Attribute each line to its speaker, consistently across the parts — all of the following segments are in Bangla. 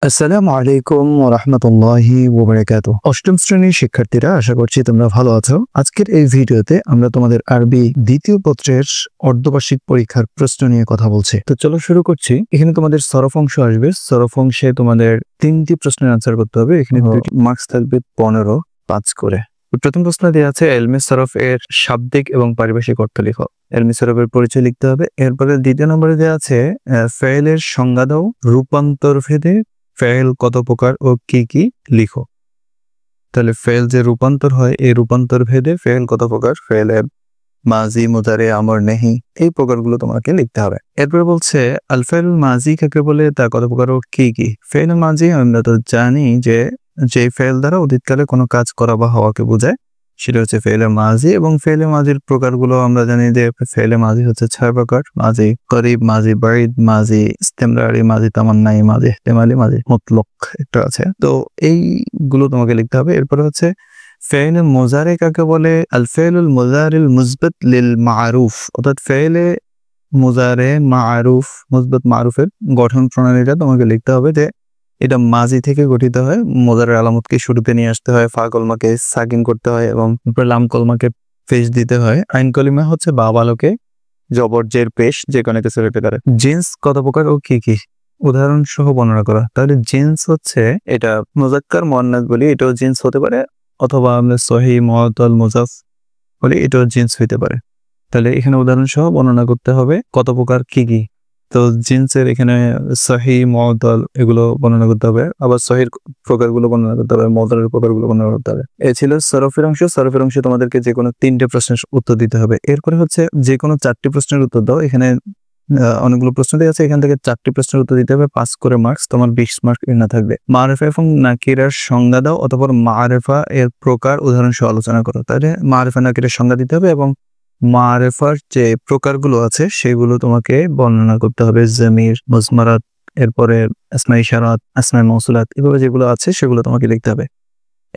Speaker 1: আসসালামু আলাইকুম ওয়া রাহমাতুল্লাহি ওয়া বারাকাতুহু। অষ্টম শ্রেণীর শিক্ষার্থীরা, আশা করছি তোমরা ভালো আছো। আজকের এই ভিডিওতে আমরা তোমাদের আরবি দ্বিতীয় পত্রের অর্ধবার্ষিক পরীক্ষার প্রশ্ন নিয়ে কথা বলছি। তো চলো শুরু করছি। এখানে তোমাদের সরফ অংশ আসবে। সরফ অংশে তোমাদের 3টি প্রশ্নের আনসার করতে হবে। এখানে মার্কস থাকবে 15, 5 করে। প্রথম প্রশ্ন দেওয়া আছে এলমে সরফ এর শাব্দিক এবং পারিভাষিক অর্থ লিখো। এলমে সরফের পরিচয় লিখতে হবে। এরপরে দ্বিতীয় নম্বরে দেওয়া আছে ফেইলের সংজ্ঞা দাও, রূপান্তর ভেদে ফেল কত প্রকার ও কি কি লিখো। তাহলে ফেল যে রূপান্তর হয়, এই রূপান্তর ভেদে ফেল কত প্রকার, ফেলের মাজি, মুজারে, আমর, নেহি, এই প্রকারগুলো তোমাকে লিখতে হবে। এরপরে বলছে আল ফেলুল মাজি কাকে বলে, তা কত প্রকার ও কি কি। ফেল মাজি আমরা তো জানি যে ফেল দ্বারা অতীতকালে কোনো কাজ করা বা হওয়াকে বোঝায়, সেটা হচ্ছে ফেলে মাজি। এবং ফেলে মাজির প্রকারগুলো আমরা জানি যে ফেলে মাজি হচ্ছে 6 প্রকার: মাজি করিব, মাজি বারিদ, মাজি ইস্তেমরারি, মাজি তামান্নাই, মাজি ইহতিমালি, মাজি মুতলক একটা আছে। তো এইগুলো তোমাকে লিখতে হবে। এরপরে হচ্ছে ফেলে মুজারে কাকে বলে, আল ফেলুল মুজারিল মুসবাত লিল মারুফ, অর্থাৎ ফেলে মুজারে মারুফ, মুসবাত মারুফের গঠন প্রণালীটা তোমাকে লিখতে হবে যে এটা মাজি থেকে গঠিত হয়। মুজারের আলামতকে শুরুতে নিয়ে আসতে হয়, ফা কলমাকে সাকিন করতে হয় এবং লাম কলমাকে পেশ দিতে হয়। আইন কলিমা হচ্ছে বা বালকে জবর জের পেশ, যে কোনো কিছু হতে পারে। জিন্স কত প্রকার ও কি কি, উদাহরণ সহ বর্ণনা করা। তাহলে জিন্স হচ্ছে, এটা মুজাক্কার মুআন্নাস বলি, এটাও জিন্স হতে পারে, অথবা আমরা সহি মুআত্তাল মুজাফ বলি, এটাও জিন্স হইতে পারে। তাহলে এখানে উদাহরণ সহ বর্ণনা করতে হবে কত প্রকার কি কি। তো জিন্সের এখানে সহি, মুআত্তাল এগুলো বর্ণনা করতে হবে, আবার সহির প্রকারগুলো বর্ণনা করতে হবে, মুআত্তালের প্রকারগুলো বর্ণনা করতে হবে। এই ছিল সরফের অংশ। সরফের অংশে তোমাদেরকে যে কোনো 3টে প্রশ্নের উত্তর দিতে হবে। এরপরে হচ্ছে যে কোনো 4টি প্রশ্নের উত্তর দাও। এখানে অনেকগুলো প্রশ্ন দেওয়া আছে, এখান থেকে 4টি প্রশ্নের উত্তর দিতে হবে, 5 করে মার্কস, তোমার 20 মার্ক এর না থাকবে। মারিফা এবং নাকিরার সংজ্ঞা দাও, অথবা মারিফা এর প্রকার উদাহরণ সহ আলোচনা করো। তাহলে মারিফা নাকিরের সংজ্ঞা দিতে হবে এবং মারিফার যে প্রকারগুলো আছে সেগুলো তোমাকে বর্ণনা করতে হবে। জমির, মুজমারাত, এরপরে আসমা ইশারাত, আসমা মৌসুলাত, এভাবে যেগুলো আছে সেগুলো তোমাকে লিখতে হবে।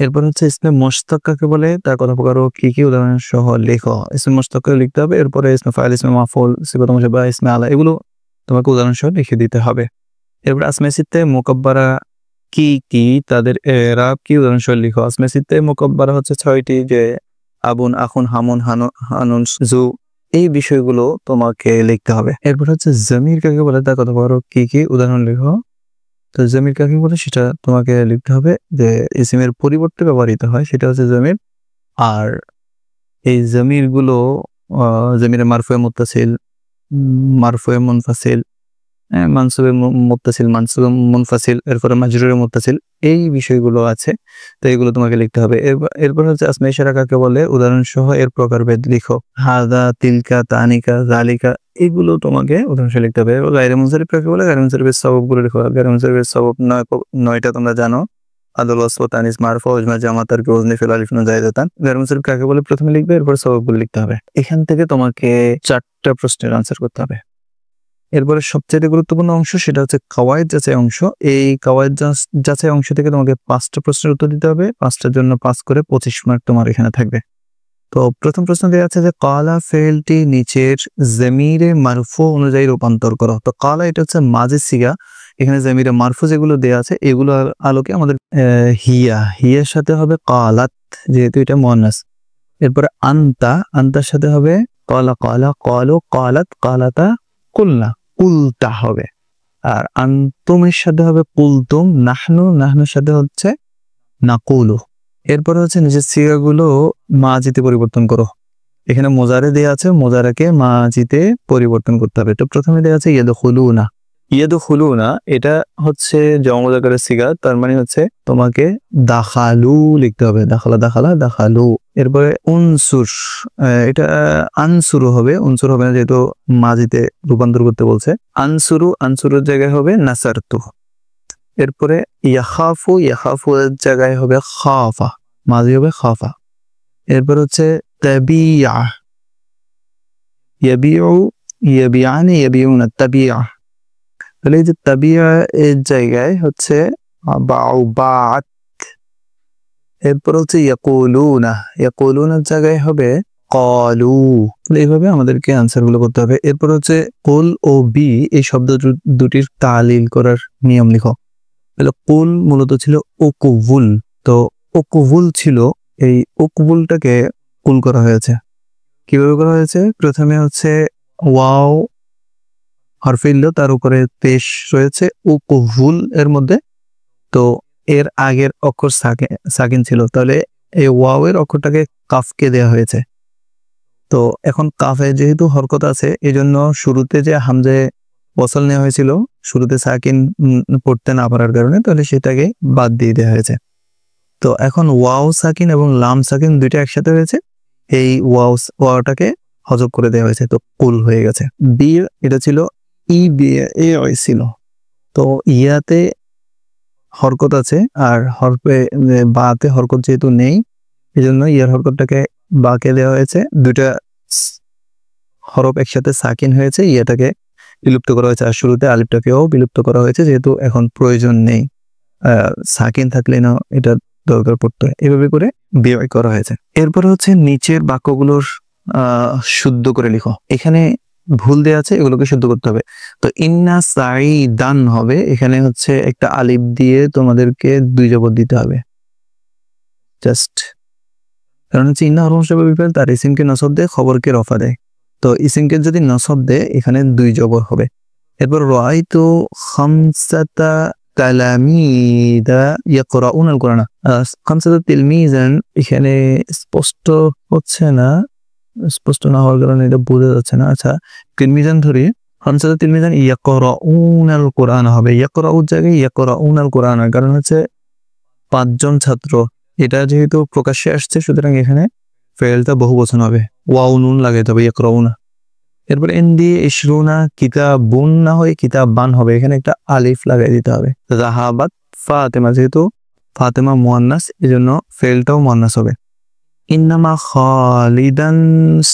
Speaker 1: এরপর হচ্ছে ইসমে মুশতাক কাকে বলে, তার কত প্রকার ও কি কি, উদাহরণ সহ লেখো। ইসমে মুশতাক লিখতে হবে। এরপরে ইসমে ফাইল, ইসমে মাফউল, সিফাত মুশাব্বাহ, ইসমে আলা, এগুলো তোমাকে উদাহরণ সহ লিখে দিতে হবে। এরপর আসমে সিত্তে মুকাব্বারা কি কি, তাদের এরাব কি, উদাহরণ সহ লিখো। আসমে সিত্তে মুকাব্বারা হচ্ছে 6টি, যে আবুন, আখুন, হামুন, হানুন, জু, এই বিষয়গুলো তোমাকে লিখতে হবে। এরপর হচ্ছে জমির কাকে বলে, তার কত প্রকার ও কি কি, উদাহরণ লিখো। তো জমির কাকে বলে সেটা তোমাকে লিখতে হবে, যে ইসমের পরিবর্তে ব্যবহৃত হয়, সেটা হচ্ছে জমির। আর এই জমির গুলো জমিরে মারফুয়ে মুত্তাসিল, মারফুয়ে মুনফাসিল, মানসুবে মুত্তাসিল, মানসুবে মুনফাসিল, এরপরে মাজরুরে মুত্তাসিল, এই বিষয়গুলো আছে। তো এগুলো তোমাকে লিখতে হবে। এরপর হচ্ছে আসমা ইশারা কাকে বলে, উদাহরণ সহ এর প্রকারভেদ লিখো। হাদা, তিলকা, তানিকা, জালিকা, এগুলো তোমাকে উদাহরণ সহ লিখতে হবে। গায়রে মুনসারিফ কাকে বলে, গায়রে মুনসারিফের সববগুলো লিখো। গায়রে মুনসারিফের সবব 9টা তোমরা জানো: আদল, ওয়াসফ, তানিস, মারফা, উজমা, জামা, তারকি, ওজনি, ফিল, আলিফ, নুন, জায়েদাতান। গায়রে মুনসারিফ কাকে বলে প্রথমে লিখবে, এরপর সববগুলো লিখতে হবে। এখান থেকে তোমাকে 4টা প্রশ্নের আনসার করতে হবে। এরপরে সবচেয়ে গুরুত্বপূর্ণ অংশ, সেটা হচ্ছে কাওয়ায়েদ যাচাই অংশ। এই কাওয়ায়েদ যাচাই অংশ থেকে তোমাকে 5টা প্রশ্নের উত্তর দিতে হবে। 5টার জন্য 5 করে 25 মার্ক তোমার এখানে থাকবে। তো প্রথম প্রশ্ন দেওয়া আছে যে কালা ফেলটি নিচের জমিরে মারফু অনুযায়ী রূপান্তর করো। তো কালা এটা হচ্ছে মাজি সিগা। এখানে জমিরে মারফু যেগুলো দেওয়া আছে এগুলো আলোকে আমাদের হিয়ার সাথে হবে কালাত, যেহেতু এটা মুআন্নাস। এরপরে আন্তার সাথে হবে কালা, কালু, কালাত, কালাতা, কুলনা, কুলতা হবে। আর আন্তুমের সাথে হবে কুলতুম, নাহনুর সাথে হচ্ছে নাকুলু। এরপরে হচ্ছে নিজের সিগাগুলো মাজিতে পরিবর্তন করো। এখানে মোজারে দেয়া আছে, মোজারাকে মাজিতে পরিবর্তন করতে হবে। তো প্রথমে দেয়া আছে ইয়াদখুলুনা। ইয়াদখুলুনা এটা হচ্ছে জমা মুযাক্কারের সিগা, তার মানে হচ্ছে তোমাকে দাখালু লিখতে হবে। দাখালু। এরপরে উনসুর, এটা আনসুরু হবে, উনসুর হবে না, যেহেতু মাজিতে রূপান্তর করতে বলছে। আনসুরুর জায়গায় হবে নাসারতু। এরপরে ইয়াখাফু এর জায়গায় হবে খাফা, মাজি হবে খাফা। এরপর হচ্ছে তাবিয়া, ইয়াবিউ, ইয়াবিয়ানি, ইয়াবিউনা, তাবিয়া। তাহলে এই যে তাবিয়া এর জায়গায় হচ্ছে বাত। এরপর হচ্ছে ইয়াকুলুনার জায়গায় হবে ক্বালু। এইভাবে আমাদেরকে আনসার গুলো করতে হবে। এরপর হচ্ছে কুল ও বি এই শব্দ দুটির তালিল করার নিয়ম লিখো। তাহলে কুল মূলত ছিল উকুবুল, তো উকুবুল ছিল, এই উকুবুলটাকে কুল করা হয়েছে। কিভাবে করা হয়েছে? প্রথমে হচ্ছে ওয়াও হরফে ইল্লা, তার উপরে পেশ রয়েছে উকুবুল এর মধ্যে, তো এর আগের অক্ষর সাকিন ছিল, তাহলে এই ওয়াও এর অক্ষরটাকে কাফকে দেয়া হয়েছে। তো এখন কাফে যেহেতু হরকত আছে, এই জন্য শুরুতে যে হামজে ওয়াসল নেওয়া হয়েছিল, শুরুতে সাকিন পড়তে না পারার কারণে, তাহলে সেটাকে বাদ দিয়ে দেওয়া হয়েছে। তো এখন ওয়াও সাকিন এবং লাম সাকিন দুইটা একসাথে হয়েছে, এই ওয়াওটাকে হজব করে দেওয়া হয়েছে, তো কুল হয়ে গেছে। বি এটা ছিল ই বি এ ছিল, তো ইয়াতে হরকত আছে আর হরফে বাতে হরকত যেহেতু নেই, এই জন্য ইয়ার হরকতটাকে বাকে দেওয়া হয়েছে, দুইটা হরফ একসাথে সাকিন হয়েছে, ইয়াটাকে বিলুপ্ত করা হয়েছে, আর শুরুতে আলিফটাকেও বিলুপ্ত করা হয়েছে, যেহেতু এখন প্রয়োজন নেই, সাকিন থাকলে না এটা দরকার পড়তো, এভাবে করে বিয়ে করা হয়েছে। এরপরে হচ্ছে নিচের বাক্যগুলোর শুদ্ধ করে লিখো। এখানে ভুল দেওয়া আছে, এগুলোকে শুদ্ধ করতে হবে। তো ইন্না সাইদান হবে, এখানে হচ্ছে একটা আলিফ দিয়ে তোমাদেরকে 2 জবর দিতে হবে, জাস্ট কারণ হচ্ছে ইন্না হরফ হিসেবে বিফেল, তার ইসিমকে নসব দেয়, খবরকে রফা দেয়, তো ইসিমকে যদি নসব দেয় এখানে 2 জবর হবে। এরপর রাআইতু খামসাতা তালামিদা ইয়াকরাউনাল কোরআন, খামসাতা তিলমিজান এখানে স্পষ্ট হচ্ছে না, স্পষ্ট না হওয়ার কারণে এটা বোঝা যাচ্ছে না। আচ্ছা, তিলমিজান ধরে খামসাতা তিলমিজান ইয়াকরাউনাল কোরআন হবে, ইয়াকরাউর জায়গায় ইয়াকরাউনাল কোরআন, কারণ হচ্ছে 5 জন ছাত্র, এটা যেহেতু প্রকাশ্যে আসছে, সুতরাং এখানে ফেলটা বহুবচন হবে, ওয়াও নুন লাগাইতে হবে, ইয়াকরাউনা। এরপর এন দিয়ে ইশরুনা কিতাবুন না হয়ে কিতাবান হবে, এখানে একটা আলিফ লাগাই দিতে হবে। যাহাবাত ফাতেমা, যেহেতু ফাতেমা মুয়ান্নাস, এজন্য ফেলটাও মুয়ান্নাস হবে। ইন্নামা খালিদান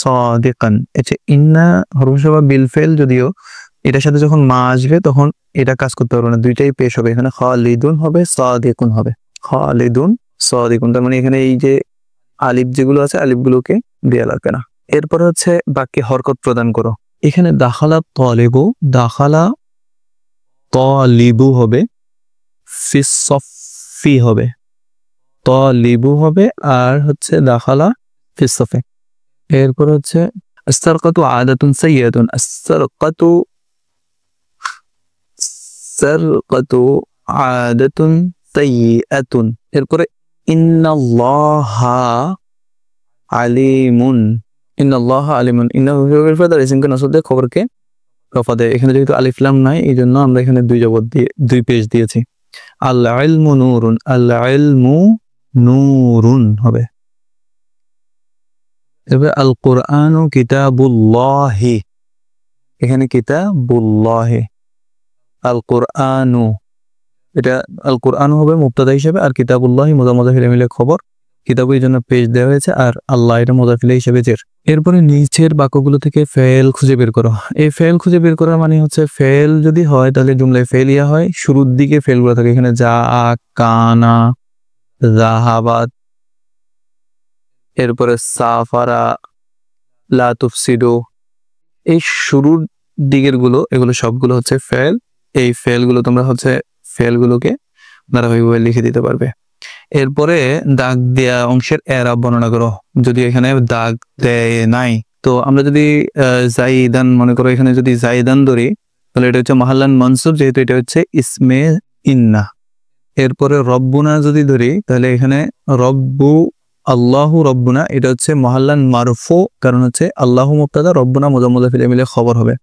Speaker 1: সাদিকান, এটা ইন্না হরফ হিসাবে বিল ফেল, যদিও এটার সাথে যখন মা আসবে তখন এটা কাজ করতে পারবে না, দুইটাই পেশ হবে, এখানে খালিদুন হবে, সাদিকুন হবে, খালিদুন সাদিকুন, তার মানে এখানে এই যে আলিফ যেগুলো আছে, আলিফগুলোকে দেয়া লাগবে না। এরপর হচ্ছে বাক্যে হরকত প্রদান করো। এখানে দাখালা তলেবু, দাখালা তলিবু হবে, ফিসফি হবে, তলিবু হবে, আর হচ্ছে দাখালা ফিসফে। এরপর হচ্ছে আস-সারকাতু আদাতুন সাইয়্যাতুন, আস-সারকাতু সারকাতু আদাতুন সাইয়্যাতুন। এরপরে ইন্নাল্লাহা আলিমুন, ইন্নাল্লাহা আলিমুন, ইসিমকে নসব দেয়, খবরকে রফা দেয়। এখানে যেহেতু আলিফ লাম নাই, এই জন্য আমরা এখানে 2 জবর দিয়ে 2 পেশ দিয়েছি। আল ইলমু নূরুন, আল ইলমু নূরুন হবে। এবার আল কুরআনু কিতাবুল্লাহি, এখানে কিতাবুল্লাহি, আল কুরআনু, এটা আল কুরআনু হবে মুবতাদা হিসেবে, আর কিতাবুল্লাহি মুদাফ ইলাইহি মিলে খবর, কিতাবের জন্য পেজ দেওয়া হয়েছে, আর আল্লাহ এটা মুদাফ ইলাইহি হিসেবে জের। এরপরে নিচের বাক্যগুলো থেকে ফেল খুঁজে বের করো। এই ফেল খুঁজে বের করার মানে হচ্ছে ফেল যদি হয় তাহলে জুমলায় ফেলিয়া হয়, শুরুর দিকে ফেলগুলো থাকে, এখানে যা, কানা, যাহাবাত, এরপরে সাফারা, লা তুফসিদু, এই শুরুর দিকের গুলো, এগুলো সবগুলো হচ্ছে ফেল। এই ফেলগুলো তোমরা হচ্ছে ফেলগুলোকে ধারাবাহিকভাবে লিখে দিতে পারবে। এরপরে দাগ দেয়া অংশের এরাব বর্ণনা করো। যদি এখানে দাগ দেয় নাই, তো আমরা যদি জাইদান মনে করো, এখানে যদি জাইদান ধরি তাহলে এটা হচ্ছে মাহাল্লান মনসুব, যেহেতু এটা হচ্ছে ইসমে ইন্না। এরপরে রব্বুনা যদি ধরি, তাহলে এখানে রব্বু আল্লাহু রব্বুনা, এটা হচ্ছে মাহাল্লান মারফু, কারণ হচ্ছে আল্লাহু মুবতাদা, রব্বুনা মুদাফ ইলাইহি মিলে খবর হবে।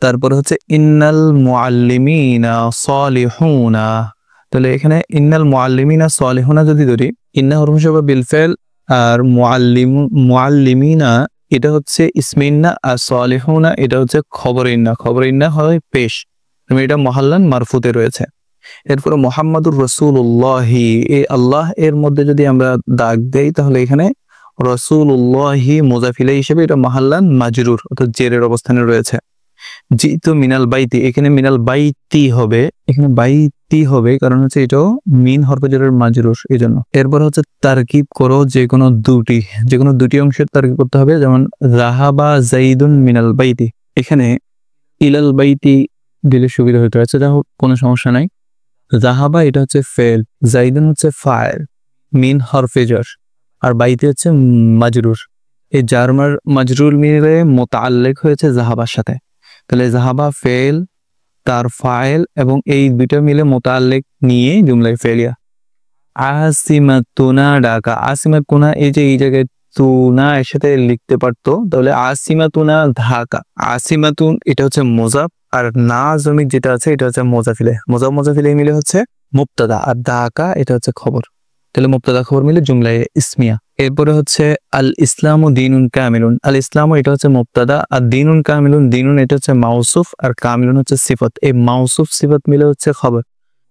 Speaker 1: তারপরে হচ্ছে ইন্নাল মুআল্লিমিনা সালিহুনা, তাহলে এখানে ইন্নাল মুআল্লিমিনা সালিহুনা যদি ধরি, ইন্না হরফ হিসাবে বিল ফেল, আর মুআল্লিমিনা এটা হচ্ছে ইসমে ইন্না, আর সালিহুনা এটা হচ্ছে খবর ইন্না, খবর ইন্না হয় পেশ, এটা মুহাল্লান মারফুতে রয়েছে। এরপরে মুহাম্মাদুর রাসূলুল্লাহি, এই আল্লাহ এর মধ্যে যদি আমরা দাগ দেই, তাহলে এখানে রাসূলুল্লাহি মুযাফ ইলাইহি হিসেবে এটা মুহাল্লান মাজরুর, অর্থাৎ জেরের অবস্থানে রয়েছে। জিতু মিনাল বাইতি, এখানে মিনাল বাইতি হবে, এখানে বাইতি হবে কারণ হচ্ছে এটাও মিন হরফে জারের মাজরুর, এই জন্য। এরপর হচ্ছে তারকিব করো, যে কোনো দুটি অংশের তারকিব করতে হবে, যেমন যাহাবা যাইদুন মিনাল বাইতি, এখানে ইলাল বাইতি দিলে সুবিধা হতে আছে, যা হোক কোনো সমস্যা নাই। জাহাবা এটা হচ্ছে ফেল, জাইদুন হচ্ছে ফাইল, মিন হরফে জার, আর বাইতে হচ্ছে মাজরুর। এই জারমার মাজরুর মিলে মোতাল্লেক হয়েছে জাহাবার সাথে। তাহলে জাহাবা ফেল, তার ফাইল এবং এই দুইটা মিলে মোতাল্লেক নিয়ে জুমলায় ফেলিয়া। আসিমাতুনা ঢাকা, আসিমাতুনা এই যে এই জায়গায় তুনা এর সাথে লিখতে পারতো, তাহলে আসিমাতুনা ঢাকা। আসিমাতুন এটা হচ্ছে মোজাফ, আর না জমিক যেটা আছে এটা হচ্ছে মোজাফিলে, মোজাফিলে মিলে হচ্ছে মুবতাদা, আর ঢাকা এটা হচ্ছে খবর। তাহলে মুবতাদা খবর মিলে জুমলায় ইসমিয়া। এরপরে হচ্ছে আল ইসলামু দীনুন কামিলুন, আল ইসলামু এটা হচ্ছে মুবতাদা, আর দীনুন কামিলুন, দীনুন এটা হচ্ছে মাউসুফ, আর কামিলুন হচ্ছে সিফাত। এই মাউসুফ সিফাত মিলে হচ্ছে খবর,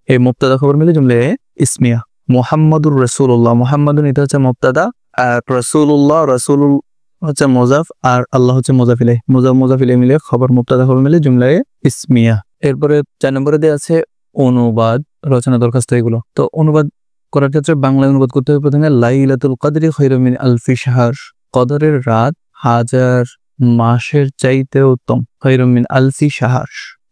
Speaker 1: এই মুবতাদা খবর মিলে জুমলায় ইসমিয়া। মুহাম্মাদুর রাসূলুল্লাহ, মুহাম্মাদুন এটা হচ্ছে মুবতাদা, আর রাসূলুল্লাহ, রাসূল হচ্ছে মুজাফ, আর আল্লাহ হচ্ছে মুজাফিলে, মুজাফিলে মিলে খবর, মুবতাদা খবর মিলে জুমলায় ইসমিয়া। এরপরে 4 নম্বরে দেওয়া আছে অনুবাদ, রচনা, দরখাস্ত এগুলো। তো অনুবাদ করার ক্ষেত্রে বাংলায় অনুবাদ করতে হবে প্রথমে লাইলাতুল কদরি খায়রুম মিন আলফি শাহর, কদরের রাত হাজার মাসের চাইতে উত্তম, খায়রুম মিন আলফি শাহর।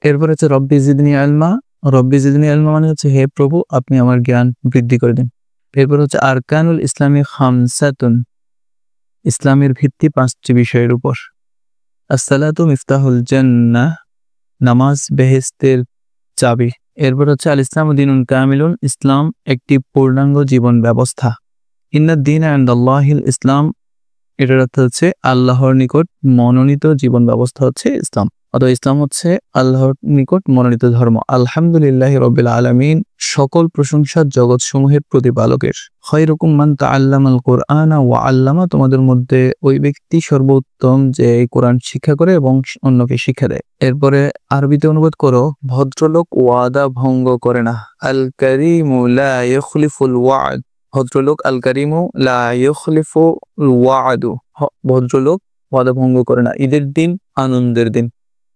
Speaker 1: এরপর হচ্ছে রব্বি জিদনি ইলমা, রব্বি জিদনি ইলমা মানে হচ্ছে হে প্রভু আপনি আমার জ্ঞান বৃদ্ধি করে দিন। এরপর হচ্ছে আরকানুল ইসলামি খামসাতুন, ইসলামের ভিত্তি 5টি বিষয়ের উপর। আসসালাতু মিফতাহুল জান্নাহ, নামাজ বেহেশতের চাবি। এরপর হচ্ছে আল ইসলামু দীনুন কামিলুন, ইসলাম একটি পূর্ণাঙ্গ জীবন ব্যবস্থা। ইন্নাদ দীনা ইনদাল্লাহিল ইসলাম, এটার অর্থ হচ্ছে আল্লাহর নিকট মনোনীত জীবন ব্যবস্থা হচ্ছে ইসলাম, অথবা ইসলাম হচ্ছে আল্লাহর নিকট মনোনীত ধর্ম। আলহামদুলিল্লাহি রাব্বিল আলামিন, সকল প্রশংসা জগৎ সমূহের প্রতিপালকের। খায়রুকুম মান তাআল্লামাল কুরআনা ওয়া আল্লামা, তোমাদের মধ্যে ওই ব্যক্তি সর্বোত্তম যে এই কোরআন শিক্ষা করে এবং অন্যকে শিক্ষা দেয়। এরপরে আরবিতে অনুবাদ করো, ভদ্রলোক ওয়াদা ভঙ্গ করে না। আল কারীমু লা ইখলিফুল ওয়া'দ, ভদ্রলোক আল কারিমু লা ইখলিফুল ওয়া'দু, ভদ্রলোক ওয়াদা ভঙ্গ করে না। ঈদের দিন আনন্দের দিন,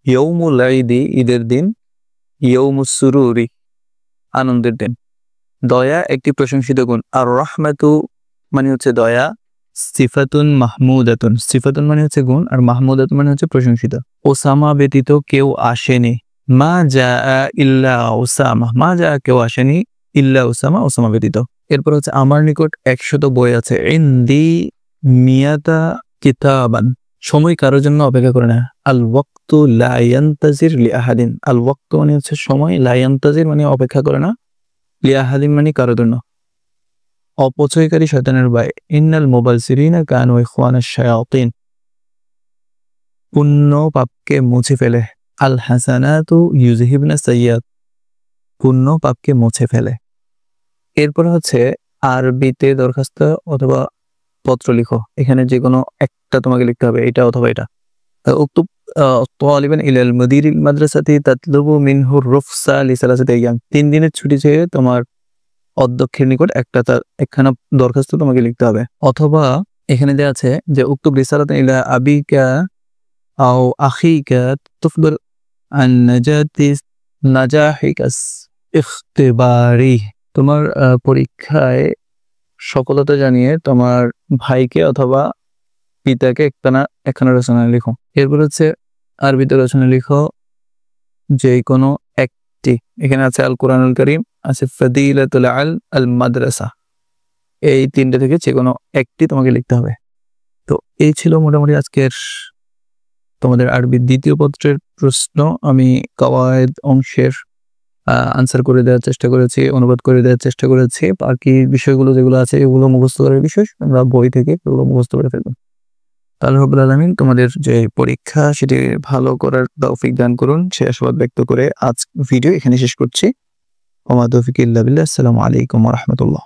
Speaker 1: ইয়াউমুল ঈদি ঈদের দিন, ইয়াউমুস সুরুরি আনন্দের দিন। দয়া একটি প্রশংসিত গুণ, আর রাহমাতু মানে হচ্ছে দয়া, সিফাতুন মাহমুদাতুন, সিফাতুন মানে হচ্ছে গুণ, আর মাহমুদাতুন মানে হচ্ছে প্রশংসিত। ওসামা ব্যতীত কেউ আসেনি, মা জাআ ইল্লা ওসামা, মা জাআ কেউ আসেনি, ইল্লা ওসামা, ওসামা ব্যতীত। এরপর হচ্ছে আমার নিকট 100 বই আছে। ইনদি মিয়াতা কিতাবান, সময় কারোর জন্য অপেক্ষা করে না। আল ওয়াক্তু লা ইয়ান্তাজির লি আহাদিন, আল ওয়াক্তু মানে হচ্ছে সময়, লা ইয়ান্তাজির মানে অপেক্ষা করে না, লি আহাদিন মানে কারোর জন্য। অপচয়কারী শয়তানের ভয়। ইন্নাল মুবাসসিরিনা কানু ইখওয়ানাশ শায়াতিন, পুণ্য পাপকে মুছে ফেলে। আল হাসানাতু ইউযহিবনা সাইয়্যাত, পুণ্য পাপকে মুছে ফেলে। এরপর হচ্ছে আরবিতে দরখাস্ত অথবা পত্র লিখো, এখানে যে কোনো একটা তোমাকে লিখতে হবে, এটা অথবা এটা। উক্তুব তালিবান ইলাল মুদিরিল মাদ্রাসাতি তাতলুবু মিনহু রুফসা লিসালাসাতি আইয়াম, 3 দিনের ছুটি চেয়ে তোমার অধ্যক্ষের নিকট একখানা দরখাস্ত তোমাকে লিখতে হবে। অথবা এখানে দেওয়া আছে যে উক্তুব রিসালাতান ইলা আবিকা আও আখিকা তুফবির আন নাজাহিকাস ইখতিবারি, তোমার পরীক্ষায় সফলতা জানিয়ে তোমার ভাইকে অথবা পিতাকে একখানা রচনা লিখো। এরপর হচ্ছে আরবিতে রচনা লিখো যে কোনো একটি, এখানে আছে আল কোরআনুল কারীম, আছে ফাদিলাতুল আল মাদ্রাসা, এই 3টে থেকে যে কোনো একটি তোমাকে লিখতে হবে। তো এই ছিল মোটামুটি আজকের তোমাদের আরবি 2য় পত্রের প্রশ্ন। আমি কাওয়ায়েদ অংশের আনসার করে দেওয়ার চেষ্টা করেছি, অনুবাদ করে দেওয়ার চেষ্টা করেছি। বাকি বিষয়গুলো যেগুলো আছে এগুলো মুখস্থ করার বিষয়, আমরা বই থেকে এগুলো মুখস্থ করে ফেলবো। আল্লাহ রাব্বুল আলামিন তোমাদের যে পরীক্ষা সেটি ভালো করার তৌফিক দান করুন, সে আশাবাদ ব্যক্ত করে আজ ভিডিও এখানে শেষ করছি। ওয়া মা তাওফিক ইল্লা বিল্লাহ। আসসালামু আলাইকুম ওয়া রাহমাতুল্লাহ।